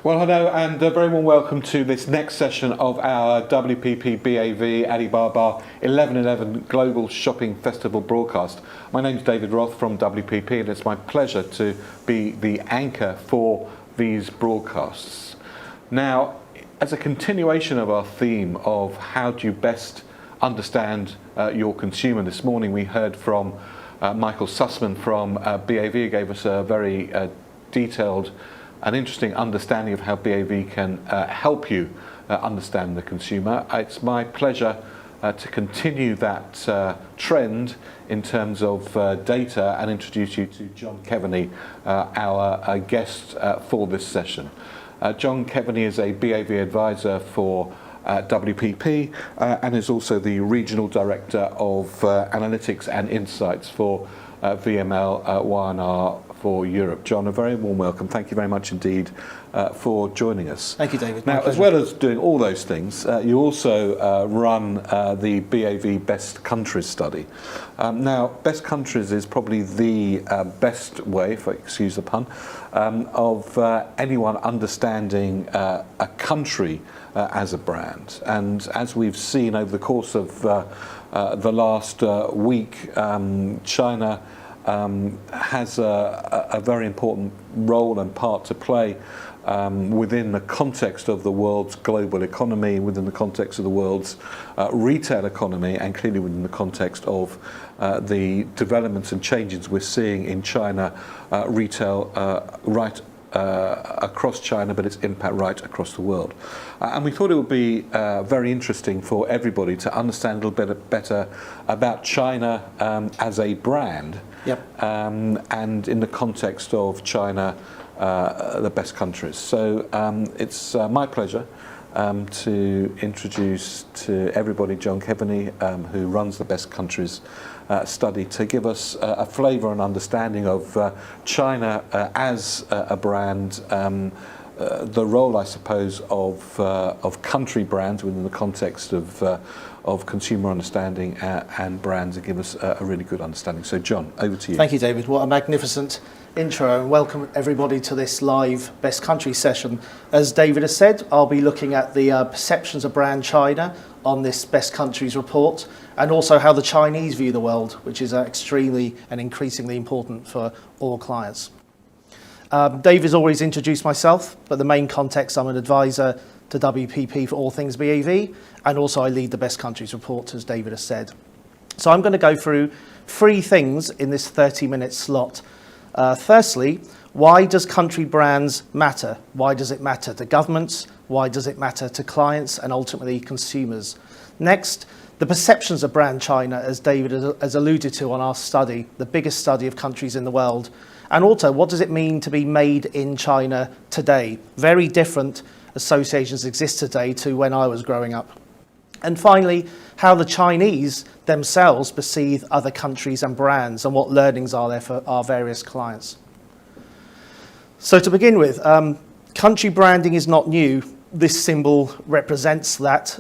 Well, hello and a very warm welcome to this next session of our WPP BAV Alibaba 11/11 Global Shopping Festival broadcast. My name is David Roth from WPP and it's my pleasure to be the anchor for these broadcasts. Now, as a continuation of our theme of how do you best understand your consumer, this morning we heard from Michael Sussman from BAV, who gave us a very detailed and interesting understanding of how BAV can help you understand the consumer. It's my pleasure to continue that trend in terms of data and introduce you to John Keaveney, our guest for this session. John Keaveney is a BAV advisor for WPP and is also the Regional Director of Analytics and Insights for VML Y&R for Europe. John, a very warm welcome. Thank you very much indeed for joining us. Thank you, David. Now, as well as doing all those things, you also run the BAV Best Countries study. Now, Best Countries is probably the best way, if I excuse the pun, of anyone understanding a country as a brand. And as we've seen over the course of the last week, China has a very important role and part to play within the context of the world's global economy, within the context of the world's retail economy, and clearly within the context of the developments and changes we're seeing in China retail right across China, but its impact right across the world. And we thought it would be very interesting for everybody to understand a little bit better about China as a brand. Yep. And in the context of China, the best countries. So it's my pleasure to introduce to everybody John Keaveney, who runs the Best Countries study, to give us a flavour and understanding of China as a brand, the role, I suppose, of country brands within the context of consumer understanding and brands, and give us a really good understanding. So, John, over to you. Thank you, David. What a magnificent intro, and welcome everybody to this live Best Country session. As David has said, I'll be looking at the perceptions of brand China on this Best Countries report, and also how the Chinese view the world, which is extremely and increasingly important for all clients. David's always introduced myself, but the main context, I'm an advisor to WPP for all things BAV, and also I lead the Best Countries report, as David has said. So I'm going to go through three things in this 30-minute slot. Firstly, why does country brands matter? Why does it matter to governments? Why does it matter to clients and ultimately consumers? Next, the perceptions of brand China, as David has alluded to on our study, the biggest study of countries in the world. And also, what does it mean to be made in China today? Very different associations exist today to when I was growing up. And finally, how the Chinese themselves perceive other countries and brands, and what learnings are there for our various clients. So to begin with, country branding is not new. This symbol represents that,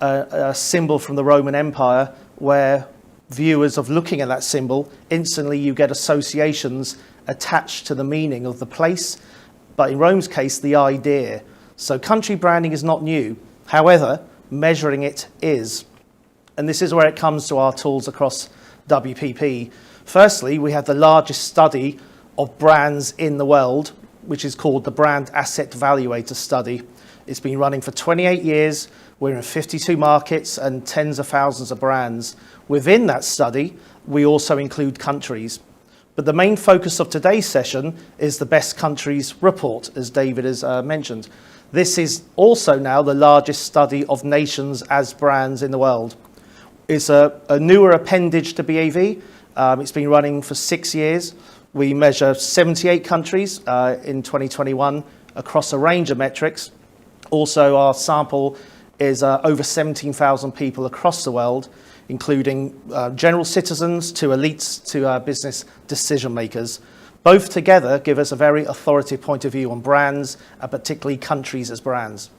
a symbol from the Roman Empire, where viewers of looking at that symbol, instantly you get associations attached to the meaning of the place, but in Rome's case, the idea. So country branding is not new. However, measuring it is. And this is where it comes to our tools across WPP. Firstly, we have the largest study of brands in the world, which is called the Brand Asset Valuator Study. It's been running for 28 years. We're in 52 markets and tens of thousands of brands. Within that study, we also include countries. But the main focus of today's session is the Best Countries report, as David has mentioned. This is also now the largest study of nations as brands in the world. It's a newer appendage to BAV. It's been running for 6 years. We measure 78 countries in 2021 across a range of metrics. Also, our sample is over 17,000 people across the world, including general citizens to elites to business decision makers. Both together give us a very authoritative point of view on brands, and particularly countries as brands.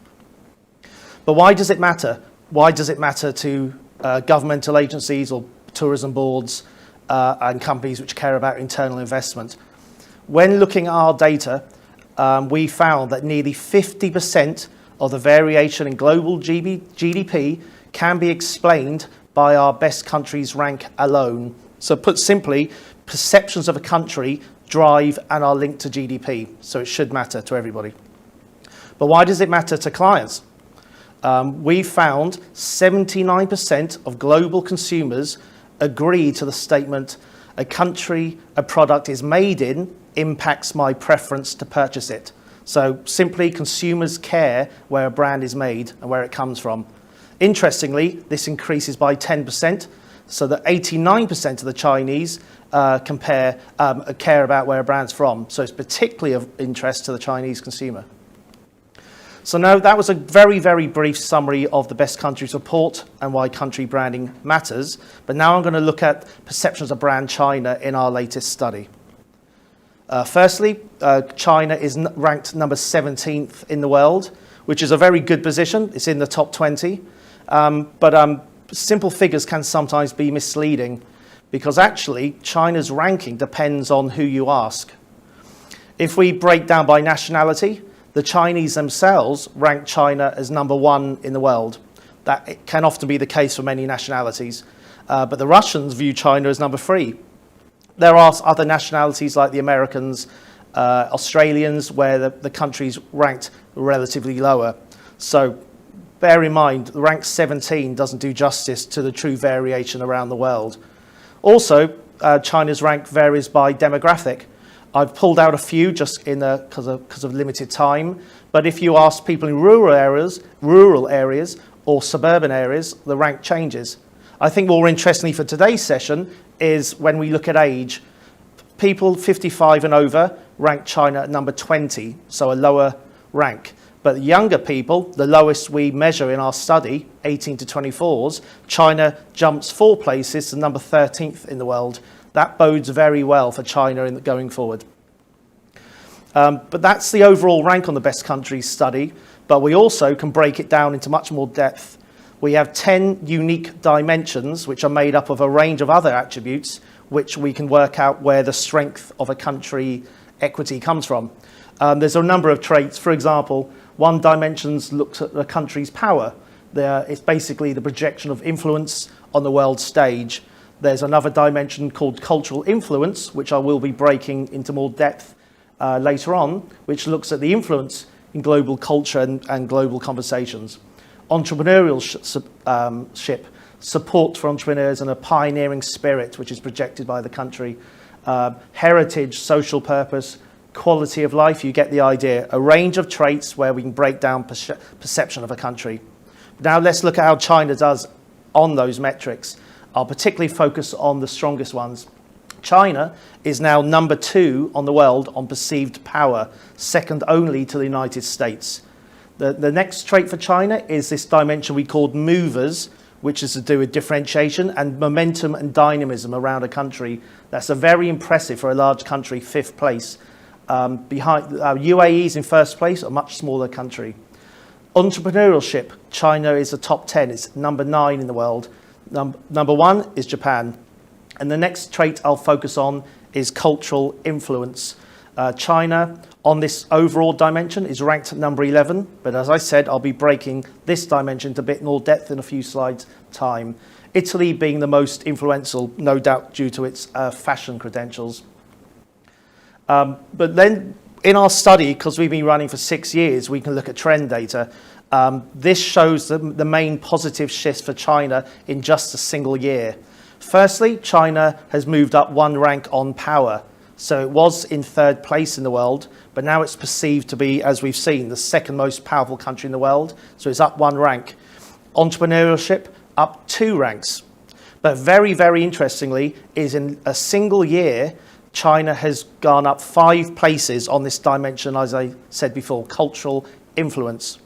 But why does it matter? Why does it matter to governmental agencies or tourism boards and companies which care about internal investment? When looking at our data, we found that nearly 50% of the variation in global GDP can be explained by our best countries rank alone. So put simply, perceptions of a country drive and are linked to GDP, so it should matter to everybody. But why does it matter to clients? We found 79% of global consumers agree to the statement, a country a product is made in impacts my preference to purchase it. So simply, consumers care where a brand is made and where it comes from. Interestingly, this increases by 10%, so that 89% of the Chinese care about where a brand's from. So it's particularly of interest to the Chinese consumer. So now that was a very, very brief summary of the Best Countries report and why country branding matters. But now I'm going to look at perceptions of brand China in our latest study. Firstly, China is ranked number 17th in the world, which is a very good position. It's in the top 20. But simple figures can sometimes be misleading because actually China's ranking depends on who you ask. If we break down by nationality, the Chinese themselves rank China as number 1 in the world. That can often be the case for many nationalities. But the Russians view China as number 3. There are other nationalities like the Americans, Australians, where the country's ranked relatively lower. So bear in mind, the rank 17 doesn't do justice to the true variation around the world. Also, China's rank varies by demographic. I've pulled out a few just because of limited time. But if you ask people in rural areas or suburban areas, the rank changes. I think more interestingly for today's session is when we look at age. People 55 and over rank China at number 20, so a lower rank. But younger people, the lowest we measure in our study, 18 to 24s, China jumps 4 places to number 13th in the world. That bodes very well for China going forward. But that's the overall rank on the Best Countries study, but we also can break it down into much more depth. We have 10 unique dimensions, which are made up of a range of other attributes, which we can work out where the strength of a country equity comes from. There's a number of traits. For example, one dimension looks at the country's power. It's basically the projection of influence on the world stage. There's another dimension called cultural influence, which I will be breaking into more depth later on, which looks at the influence in global culture and global conversations. Entrepreneurship, support for entrepreneurs and a pioneering spirit, which is projected by the country. Heritage, social purpose, quality of life, you get the idea. A range of traits where we can break down perception of a country. Now let's look at how China does on those metrics. I'll particularly focus on the strongest ones. China is now number 2 on the world on perceived power, second only to the United States. The next trait for China is this dimension we called movers, which is to do with differentiation and momentum and dynamism around a country. That's a very impressive for a large country, 5th place. Behind UAE's in 1st place, a much smaller country. Entrepreneurship, China is the top 10. It's number 9 in the world. Number 1 is Japan. And the next trait I'll focus on is cultural influence. China, on this overall dimension, is ranked at number 11. But as I said, I'll be breaking this dimension into a bit more depth in a few slides' time. Italy being the most influential, no doubt due to its fashion credentials. But then in our study, because we've been running for 6 years, we can look at trend data. This shows the main positive shifts for China in just a single year. Firstly, China has moved up 1 rank on power. So it was in 3rd place in the world, but now it's perceived to be, as we've seen, the 2nd most powerful country in the world. So it's up 1 rank. Entrepreneurship, up 2 ranks. But very, very interestingly, is in a single year, China has gone up 5 places on this dimension, as I said before, cultural influence.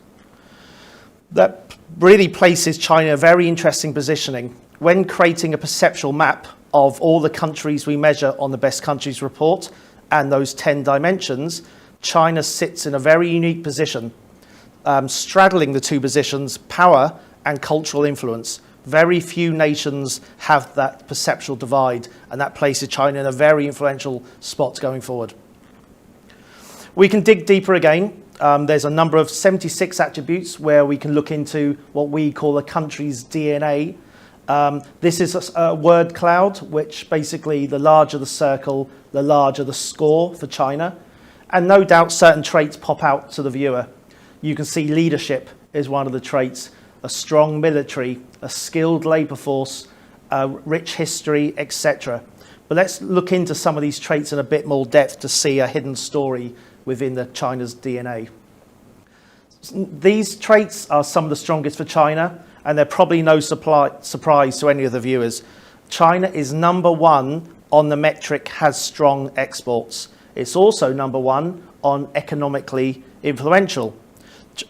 That really places China in a very interesting positioning. When creating a perceptual map of all the countries we measure on the Best Countries report and those 10 dimensions, China sits in a very unique position, straddling the 2 positions, power and cultural influence. Very few nations have that perceptual divide, and that places China in a very influential spot going forward. We can dig deeper again. There's a number of 76 attributes where we can look into what we call a country's DNA. This is a word cloud, which basically the larger the circle, the larger the score for China. And no doubt certain traits pop out to the viewer. You can see leadership is one of the traits, a strong military, a skilled labour force, a rich history, etc. But let's look into some of these traits in a bit more depth to see a hidden story within China's DNA. These traits are some of the strongest for China, and they're probably no surprise to any of the viewers. China is number one on the metric has strong exports. It's also number one on economically influential.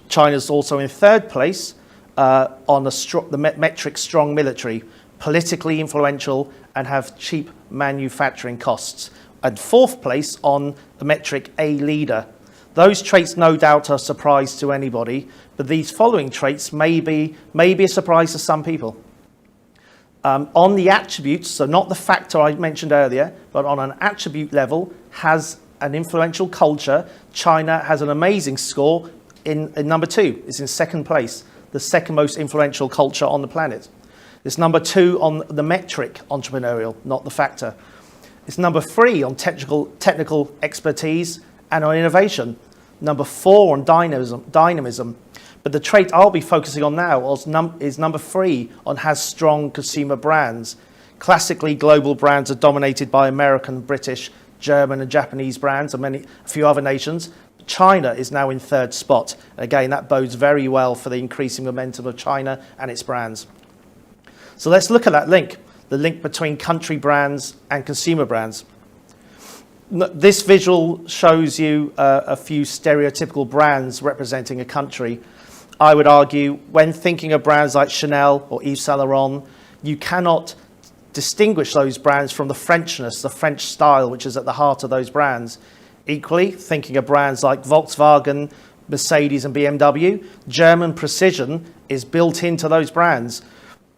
China's also in third place on the metric strong military, politically influential and have cheap manufacturing costs. And fourth place on the metric a leader. Those traits no doubt are a surprise to anybody, but these following traits may be a surprise to some people. On the attributes, so not the factor I mentioned earlier, but on an attribute level, has an influential culture. China has an amazing score in number 2. It's in second place, the second most influential culture on the planet. It's number 2 on the metric entrepreneurial, not the factor. It's number 3 on technical expertise and on innovation. Number 4 on dynamism. But the trait I'll be focusing on now is number 3 on has strong consumer brands. Classically, global brands are dominated by American, British, German and Japanese brands and a few other nations. China is now in third spot. Again, that bodes very well for the increasing momentum of China and its brands. So let's look at that link, the link between country brands and consumer brands. This visual shows you a few stereotypical brands representing a country. I would argue when thinking of brands like Chanel or Yves Saint Laurent, you cannot distinguish those brands from the Frenchness, the French style, which is at the heart of those brands. Equally, thinking of brands like Volkswagen, Mercedes and BMW, German precision is built into those brands.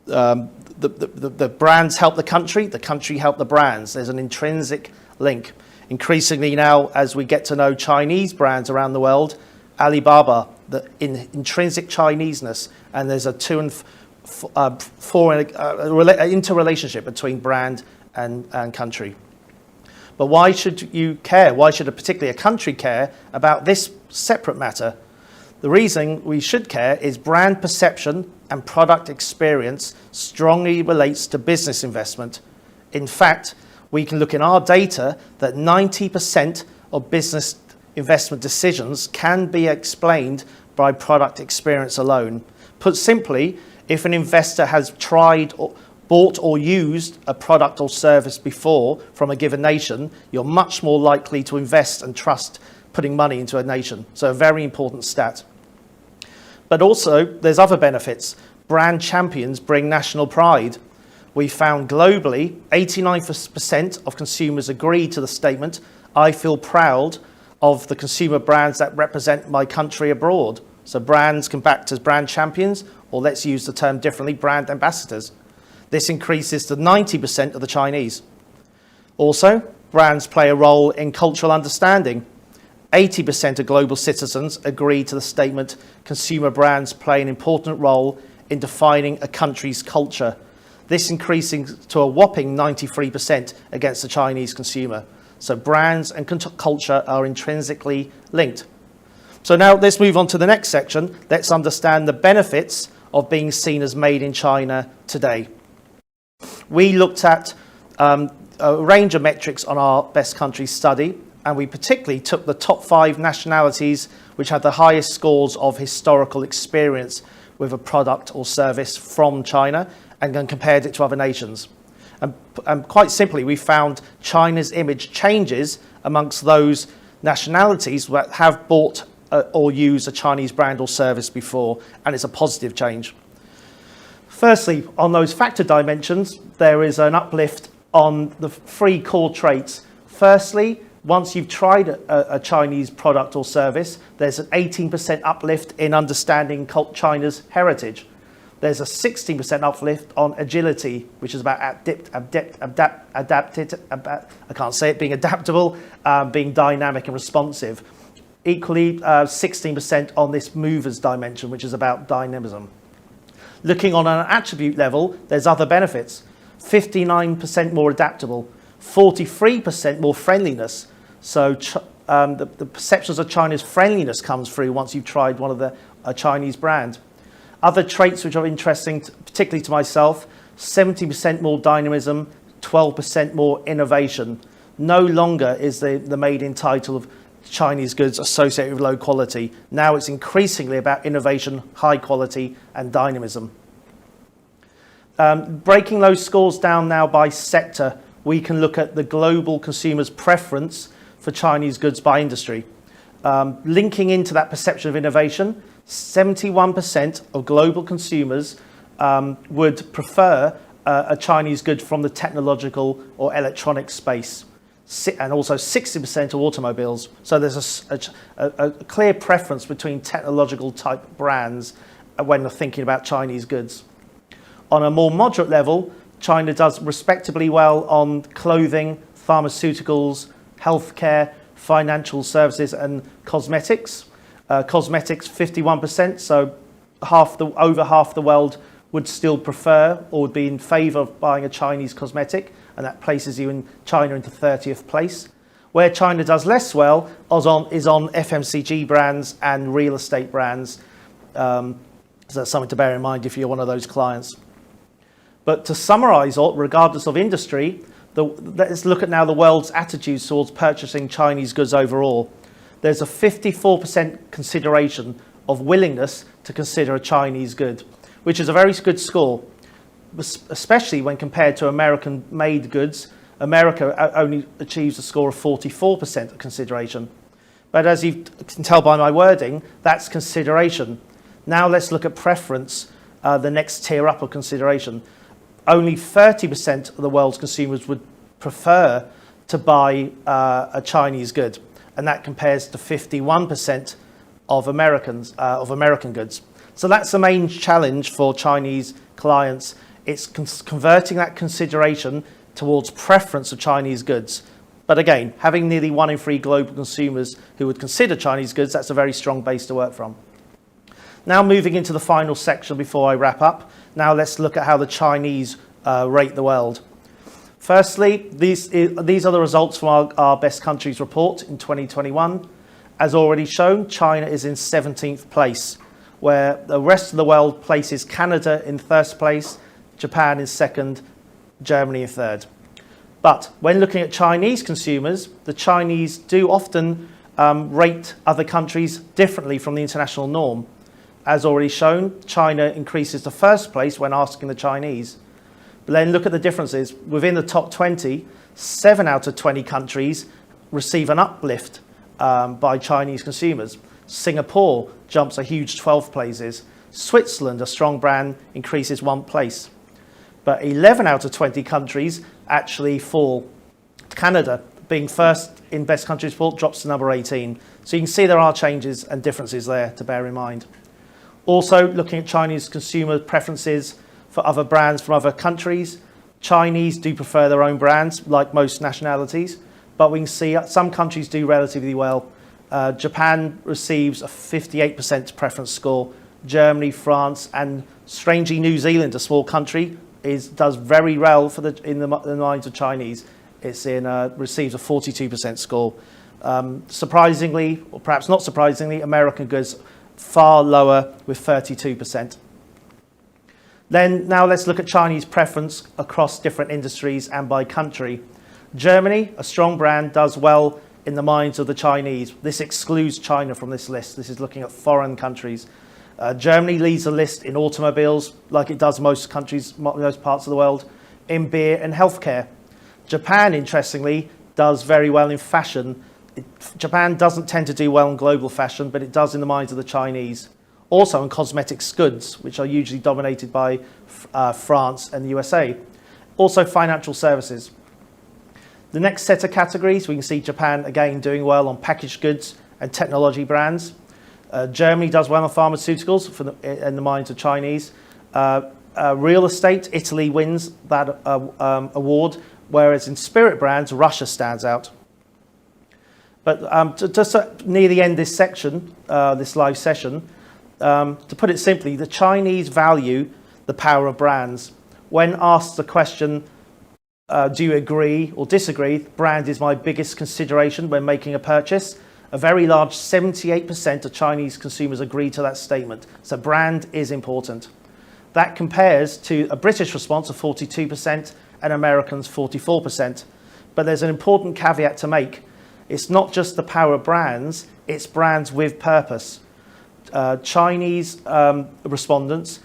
The brands help the country help the brands. There's an intrinsic link. Increasingly now, as we get to know Chinese brands around the world, Alibaba, the intrinsic Chineseness, and there's a interrelationship between brand and country. But why should you care? Why should particularly a country care about this separate matter? The reason we should care is brand perception and product experience strongly relates to business investment. In fact, we can look in our data that 90% of business investment decisions can be explained by product experience alone. Put simply, if an investor has bought or used a product or service before from a given nation, you're much more likely to invest and trust putting money into a nation. So a very important stat. But also, there's other benefits. Brand champions bring national pride. We found globally, 89% of consumers agree to the statement, I feel proud of the consumer brands that represent my country abroad. So brands can act as brand champions, or let's use the term differently, brand ambassadors. This increases to 90% of the Chinese. Also, brands play a role in cultural understanding. 80% of global citizens agree to the statement, consumer brands play an important role in defining a country's culture. This increasing to a whopping 93% against the Chinese consumer. So brands and culture are intrinsically linked. So now let's move on to the next section. Let's understand the benefits of being seen as made in China today. We looked at a range of metrics on our Best Countries study, and we particularly took the top 5 nationalities which had the highest scores of historical experience with a product or service from China, and then compared it to other nations. And quite simply, we found China's image changes amongst those nationalities that have bought or used a Chinese brand or service before, and it's a positive change. Firstly, on those factor dimensions, there is an uplift on the 3 core traits. Firstly, once you've tried a Chinese product or service, there's an 18% uplift in understanding China's heritage. There's a 16% uplift on agility, which is about being adaptable, being dynamic and responsive. Equally, 16% on this movers dimension, which is about dynamism. Looking on an attribute level, there's other benefits. 59% more adaptable, 43% more friendliness. So the perceptions of China's friendliness comes through once you've tried one of the Chinese brand. Other traits which are interesting, particularly to myself, 70% more dynamism, 12% more innovation. No longer is the made-in title of Chinese goods associated with low quality. Now it's increasingly about innovation, high quality, and dynamism. Breaking those scores down now by sector, we can look at the global consumer's preference for Chinese goods by industry. Linking into that perception of innovation, 71% of global consumers would prefer a Chinese good from the technological or electronic space, and also 60% of automobiles. So there's a clear preference between technological type brands when they're thinking about Chinese goods. On a more moderate level, China does respectably well on clothing, pharmaceuticals, healthcare, financial services, and cosmetics. Cosmetics, 51%, so over half the world would still prefer or would be in favour of buying a Chinese cosmetic, and that places you in China into 30th place. Where China does less well is on FMCG brands and real estate brands. So that's something to bear in mind if you're one of those clients. But to summarise, regardless of industry, let's look at now the world's attitudes towards purchasing Chinese goods overall. There's a 54% consideration of willingness to consider a Chinese good, which is a very good score, especially when compared to American-made goods. America only achieves a score of 44% of consideration. But as you can tell by my wording, that's consideration. Now let's look at preference, the next tier up of consideration. Only 30% of the world's consumers would prefer to buy a Chinese good, and that compares to 51% of American goods. So that's the main challenge for Chinese clients. It's converting that consideration towards preference of Chinese goods. But again, having nearly 1 in 3 global consumers who would consider Chinese goods, that's a very strong base to work from. Now moving into the final section before I wrap up, now let's look at how the Chinese rate the world. Firstly, these are the results from our Best Countries report in 2021. As already shown, China is in 17th place, where the rest of the world places Canada in first place, Japan in second, Germany in third. But when looking at Chinese consumers, the Chinese do often rate other countries differently from the international norm. As already shown, China increases to first place when asking the Chinese. But then look at the differences. Within the top 20, 7 out of 20 countries receive an uplift by Chinese consumers. Singapore jumps a huge 12 places. Switzerland, a strong brand, increases 1 place. But 11 out of 20 countries actually fall. Canada, being first in Best Countries report, drops to number 18. So you can see there are changes and differences there to bear in mind. Also, looking at Chinese consumer preferences for other brands from other countries, Chinese do prefer their own brands, like most nationalities, but we can see some countries do relatively well. Japan receives a 58% preference score. Germany, France, and strangely New Zealand, a small country, does very well in the minds of Chinese. It's receives a 42% score. Surprisingly, or perhaps not surprisingly, American goods far lower with 32%. Then now let's look at Chinese preference across different industries and by country. Germany, a strong brand, does well in the minds of the Chinese. This excludes China from this list. This is looking at foreign countries. Germany leads the list in automobiles, like it does most countries, most parts of the world, in beer and healthcare. Japan, interestingly, does very well in fashion. Japan doesn't tend to do well in global fashion, but it does in the minds of the Chinese. Also in cosmetics goods, which are usually dominated by France and the USA. Also financial services. The next set of categories, we can see Japan again doing well on packaged goods and technology brands. Germany does well on pharmaceuticals in the minds of Chinese. Real estate, Italy wins that award, whereas in spirit brands, Russia stands out. But just near the end of this section, this live session, to put it simply, the Chinese value the power of brands. When asked the question, do you agree or disagree, brand is my biggest consideration when making a purchase, a very large 78% of Chinese consumers agree to that statement. So brand is important. That compares to a British response of 42% and Americans 44%. But there's an important caveat to make. It's not just the power of brands, it's brands with purpose. Chinese respondents,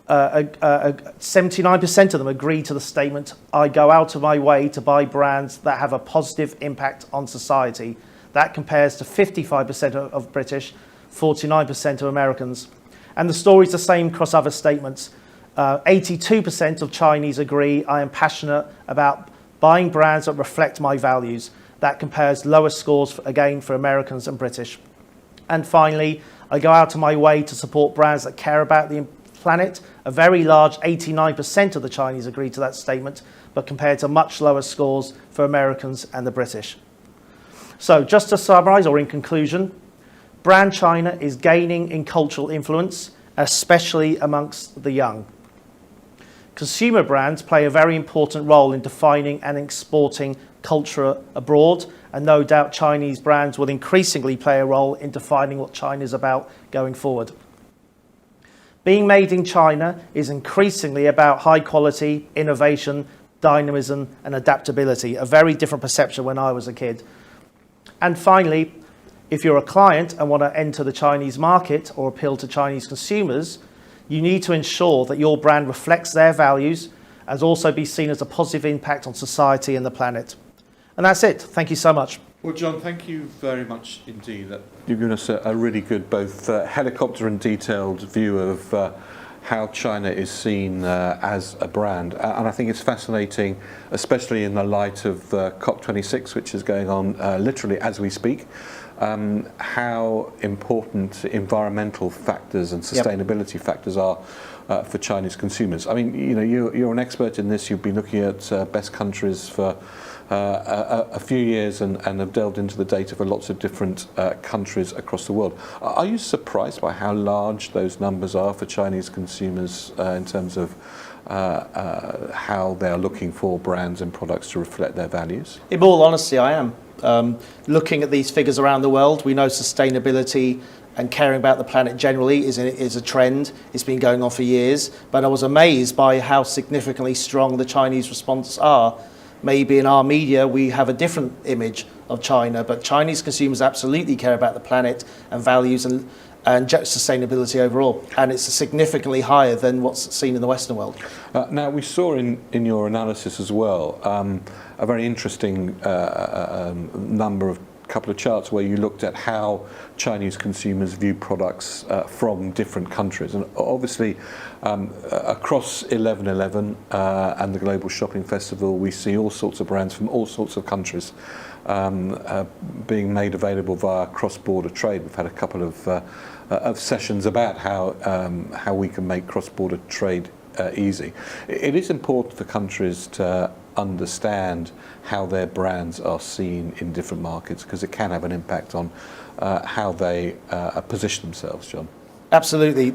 79% of them agree to the statement, I go out of my way to buy brands that have a positive impact on society. That compares to 55% of British, 49% of Americans. And the story's the same across other statements. 82% of Chinese agree I am passionate about buying brands that reflect my values. That compares lower scores, again, for Americans and British. And finally, I go out of my way to support brands that care about the planet. A very large 89% of the Chinese agree to that statement, but compared to much lower scores for Americans and the British. So just to summarise, or in conclusion, brand China is gaining in cultural influence, especially amongst the young. Consumer brands play a very important role in defining and exporting culture abroad, and no doubt Chinese brands will increasingly play a role in defining what China is about going forward. Being made in China is increasingly about high quality, innovation, dynamism and adaptability, a very different perception when I was a kid. And finally, if you're a client and want to enter the Chinese market or appeal to Chinese consumers, you need to ensure that your brand reflects their values and also be seen as a positive impact on society and the planet. And that's it. Thank you so much. Well, John, thank you very much indeed. You've given us a really good both helicopter and detailed view of how China is seen as a brand. And I think it's fascinating, especially in the light of COP26, which is going on literally as we speak, how important environmental factors and sustainability factors are for Chinese consumers. I mean, you know, you're an expert in this. You've been looking at best countries for a few years and have delved into the data for lots of different countries across the world. Are you surprised by how large those numbers are for Chinese consumers in terms of how they're looking for brands and products to reflect their values? In all honesty, I am. Looking at these figures around the world, we know sustainability and caring about the planet generally is a trend. It's been going on for years, but I was amazed by how significantly strong the Chinese responses are. Maybe in our media we have a different image of China, but Chinese consumers absolutely care about the planet and values and sustainability overall, and it's significantly higher than what's seen in the Western world. Now, we saw in your analysis as well a very interesting couple of charts where you looked at how Chinese consumers view products from different countries, and obviously across 11/11 and the Global Shopping Festival, we see all sorts of brands from all sorts of countries being made available via cross-border trade. We've had a couple of sessions about how we can make cross-border trade easy. It is important for countries to understand how their brands are seen in different markets, because it can have an impact on how they position themselves, John. Absolutely.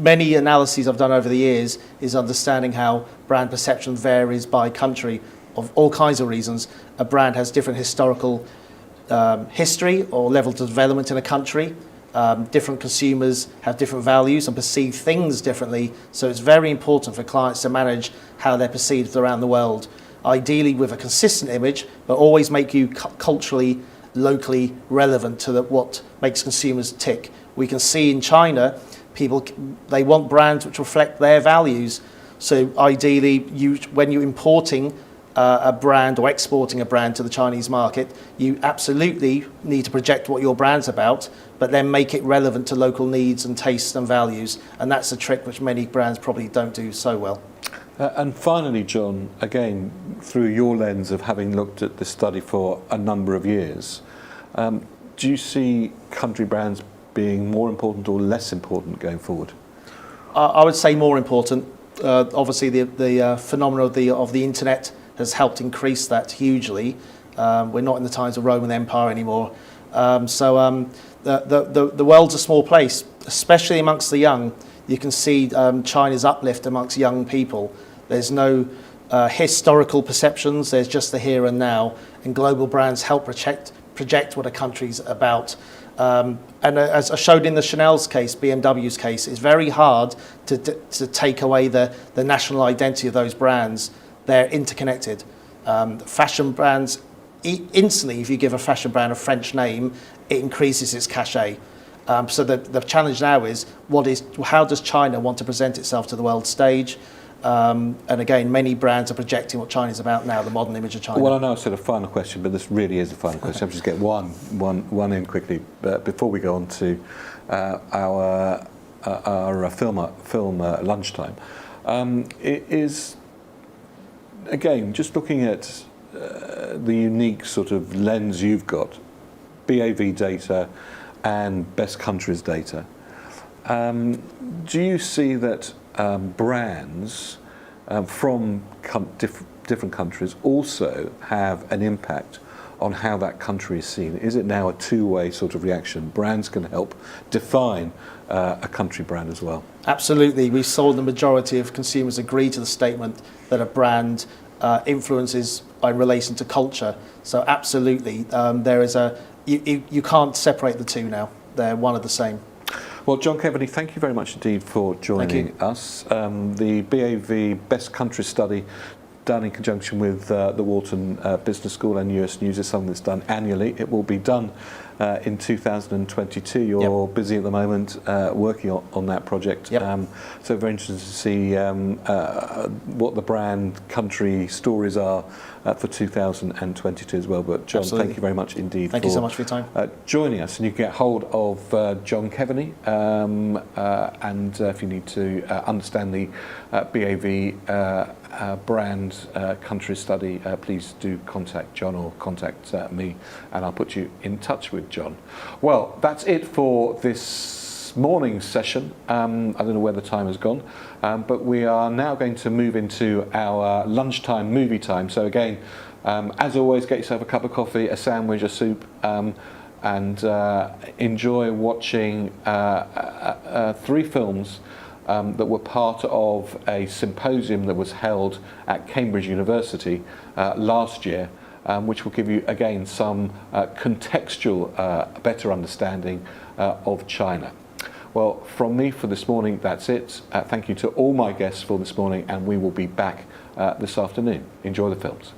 Many analyses I've done over the years is understanding how brand perception varies by country of all kinds of reasons. A brand has different historical history or level of development in a country. Different consumers have different values and perceive things differently, so it's very important for clients to manage how they're perceived around the world, ideally with a consistent image, but always make you culturally, locally relevant to what makes consumers tick. We can see in China, they want brands which reflect their values, so ideally when you're importing a brand or exporting a brand to the Chinese market, you absolutely need to project what your brand's about, but then make it relevant to local needs and tastes and values. And that's a trick which many brands probably don't do so well. And finally, John, again, through your lens of having looked at this study for a number of years, do you see country brands being more important or less important going forward? I would say more important. Obviously, the phenomenon of the internet has helped increase that hugely. We're not in the times of Roman Empire anymore. The world's a small place, especially amongst the young. You can see China's uplift amongst young people. There's no historical perceptions, there's just the here and now, and global brands help project what a country's about. As I showed in the Chanel's case, BMW's case, it's very hard to take away the national identity of those brands. They're interconnected. Fashion brands, instantly, if you give a fashion brand a French name, it increases its cachet. So the challenge now is, how does China want to present itself to the world stage? And again, many brands are projecting what China's about now, the modern image of China. Well, I know I said a final question, but this really is a final question. I'll just get one in quickly before we go on to our film Lunchtime. It is, again, just looking at the unique sort of lens you've got, BAV data and Best Countries data. Do you see that brands from different countries also have an impact on how that country is seen? Is it now a two-way sort of reaction? Brands can help define a country brand as well. Absolutely. We saw the majority of consumers agree to the statement that a brand influences in relation to culture. So absolutely, there is you can't separate the two now. They're one and the same. Well, John Keaveney, thank you very much indeed for joining us. The BAV Best Countries study, done in conjunction with the Wharton Business School and US News, is something that's done annually. It will be done in 2022. You're busy at the moment working on that project. So very interested to see what the brand country stories are for 2022 as well. But John, thank you very much indeed. Thank you so much for your time. Joining us, and you can get hold of John Keaveney, and if you need to understand the BAV brand country study, please do contact John or contact me, and I'll put you in touch with John. Well, that's it for this morning's session. I don't know where the time has gone, but we are now going to move into our lunchtime movie time. So again, as always, get yourself a cup of coffee, a sandwich, a soup, and enjoy watching 3 films that were part of a symposium that was held at Cambridge University last year, which will give you again some contextual better understanding of China. Well, from me for this morning, that's it. Thank you to all my guests for this morning, and we will be back this afternoon. Enjoy the films.